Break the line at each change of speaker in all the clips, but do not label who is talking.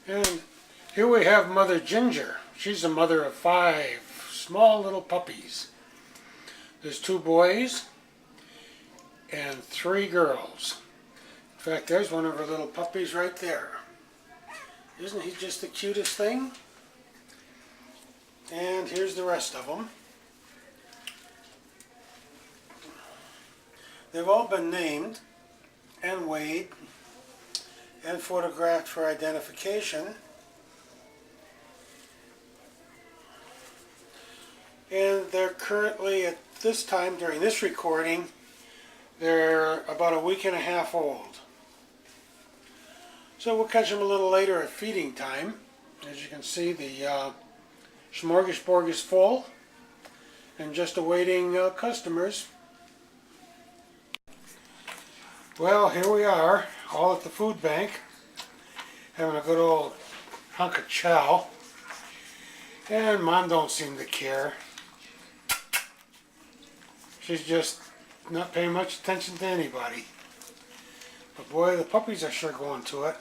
And here we have Mother Ginger. She's the mother of 5 small little puppies. There's 2 boys and 3 girls. In fact, there's one of her little puppies right there. Isn't he just the cutest thing? And here's the rest of them. They've all been named and weighed and photographed for identification. And they're currently, at this time during this recording, they're about a week and a half old. So we'll catch them a little later at feeding time. As you can see, the smorgasbord is full and just awaiting customers. Well, here we are, all at the food bank, having a good old hunk of chow. And Mom don't seem to care. She's just not paying much attention to anybody. But boy, the puppies are sure going to it.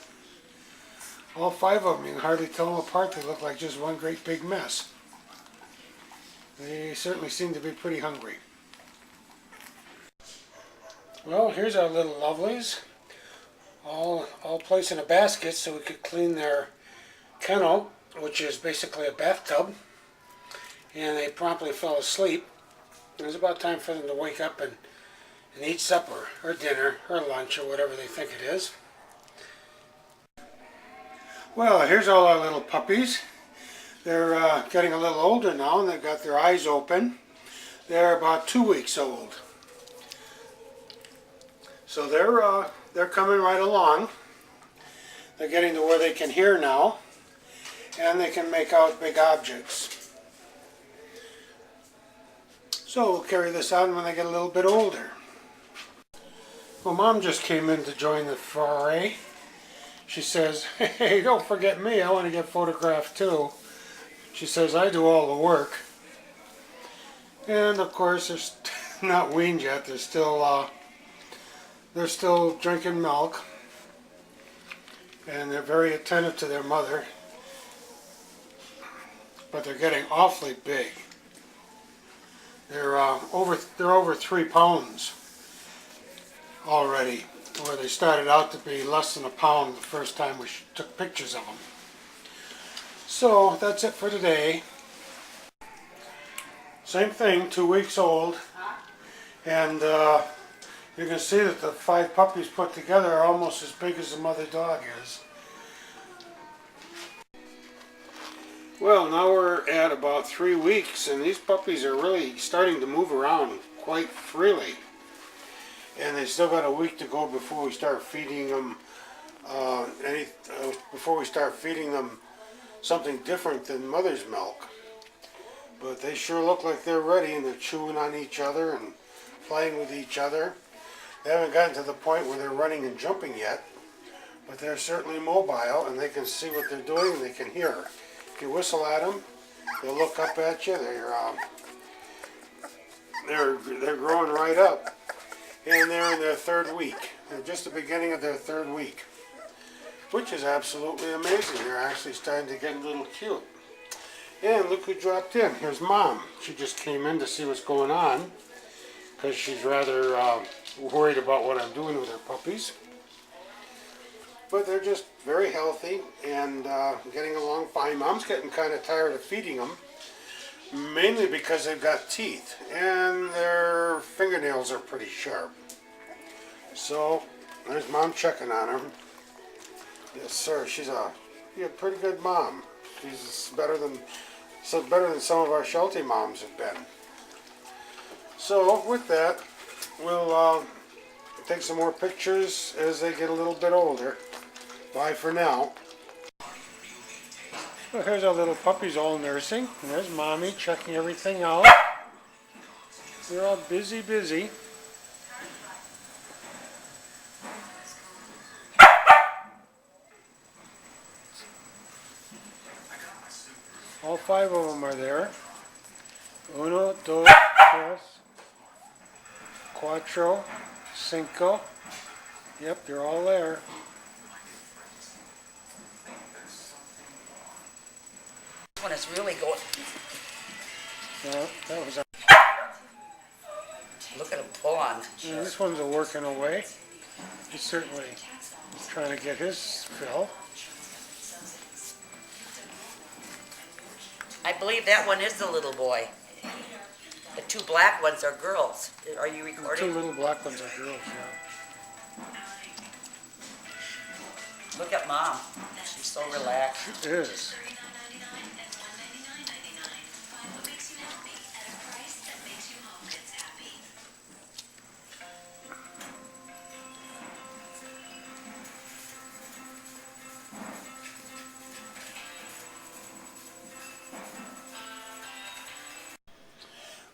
All 5 of them, you can hardly tell them apart. They look like just one great big mess. They certainly seem to be pretty hungry. Well, here's our little lovelies, all placed in a basket so we could clean their kennel, which is basically a bathtub. And they promptly fell asleep. It was about time for them to wake up and eat supper, or dinner, or lunch, or whatever they think it is. Well, here's all our little puppies. They're getting a little older now, and they've got their eyes open. They're about 2 weeks old. So they're coming right along. They're getting to where they can hear now, and they can make out big objects. So we'll carry this on when they get a little bit older. Well, Mom just came in to join the foray. She says, "Hey, don't forget me. I want to get photographed too." She says, "I do all the work." And of course, they're not weaned yet. They're still drinking milk, and they're very attentive to their mother. But they're getting awfully big. They're over 3 pounds already, where they started out to be less than a pound the first time we took pictures of them. So that's it for today. Same thing, 2 weeks old, and you can see that the 5 puppies put together are almost as big as the mother dog is. Well, now we're at about 3 weeks, and these puppies are really starting to move around quite freely. And they still got a week to go before we start feeding them something different than mother's milk. But they sure look like they're ready, and they're chewing on each other and playing with each other. They haven't gotten to the point where they're running and jumping yet, but they're certainly mobile, and they can see what they're doing, and they can hear. If you whistle at them, they'll look up at you. They're growing right up, and they're in their 3rd week. They're just the beginning of their 3rd week, which is absolutely amazing. They're actually starting to get a little cute. And look who dropped in. Here's Mom. She just came in to see what's going on, because she's rather worried about what I'm doing with her puppies. But they're just very healthy and getting along fine. Mom's getting kind of tired of feeding them, mainly because they've got teeth and their fingernails are pretty sharp. So there's Mom checking on her. Yes, sir. She's a pretty good mom. She's better than some of our Sheltie moms have been. So with that, we'll take some more pictures as they get a little bit older. Bye for now. Well, here's our little puppies all nursing. And there's Mommy checking everything out. They're all busy. All 5 of them are there. 1, 2, 3, 4, 5. Yep, they're all there.
This one is really going.
Well, that was.
Look at him pull on.
Yeah, this one's a working away. He's certainly trying to get his fill.
I believe that one is the little boy. The two black ones are girls. Are you
The
recording?
two little black ones are girls, yeah.
Look at Mom. She's so relaxed.
It is.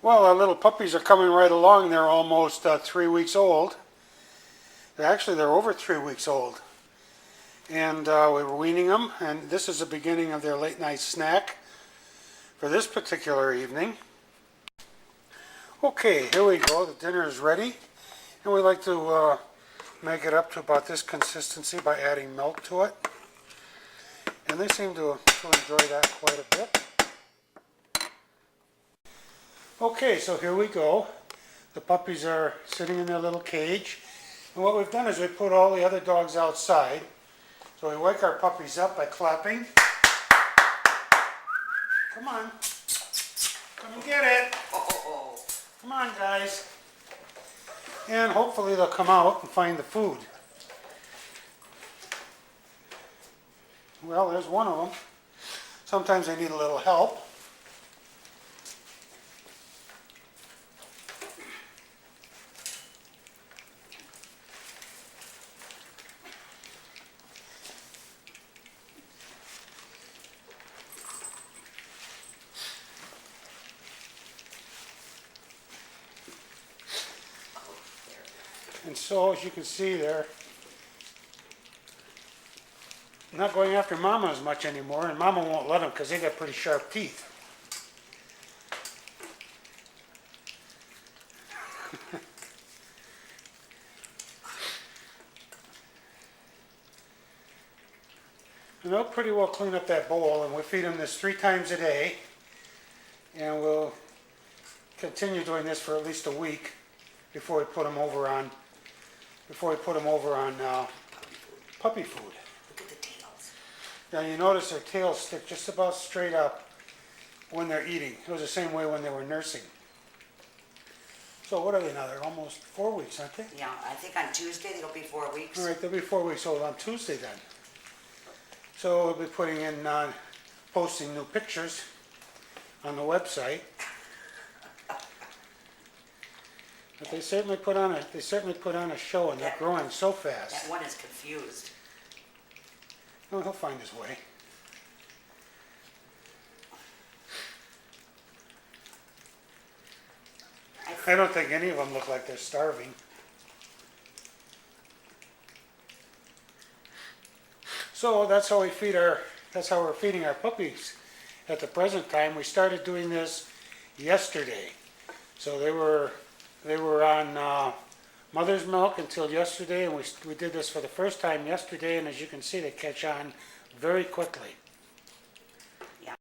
Well, our little puppies are coming right along. They're almost 3 weeks old. Actually, they're over 3 weeks old. And we were weaning them, and this is the beginning of their late night snack for this particular evening. Okay, here we go. The dinner is ready. And we like to make it up to about this consistency by adding milk to it. And they seem to enjoy that quite a bit. Okay, so here we go. The puppies are sitting in their little cage. And what we've done is we put all the other dogs outside. So we wake our puppies up by clapping. Come on. Come and get it. Come on, guys. And hopefully they'll come out and find the food. Well, there's one of them. Sometimes they need a little help. And so, as you can see, they're not going after Mama as much anymore, and Mama won't let them because they got pretty sharp teeth. And they'll pretty well clean up that bowl, and we feed them this 3 times a day, and we'll continue doing this for at least a week before we put them over on puppy food.
Look at the tails.
Now you notice their tails stick just about straight up when they're eating. It was the same way when they were nursing. So what are they now? They're almost 4 weeks, aren't they?
Yeah, I think on Tuesday they'll be 4 weeks.
All right, they'll be 4 weeks old on Tuesday then. So we'll be putting in, posting new pictures on the website. But they certainly put on a show, and they're growing so fast.
That one is confused.
Oh, he'll find his way. I don't think any of them look like they're starving. So that's how we're feeding our puppies at the present time. We started doing this yesterday. So they were on mother's milk until yesterday, and we did this for the first time yesterday, and as you can see, they catch on very quickly.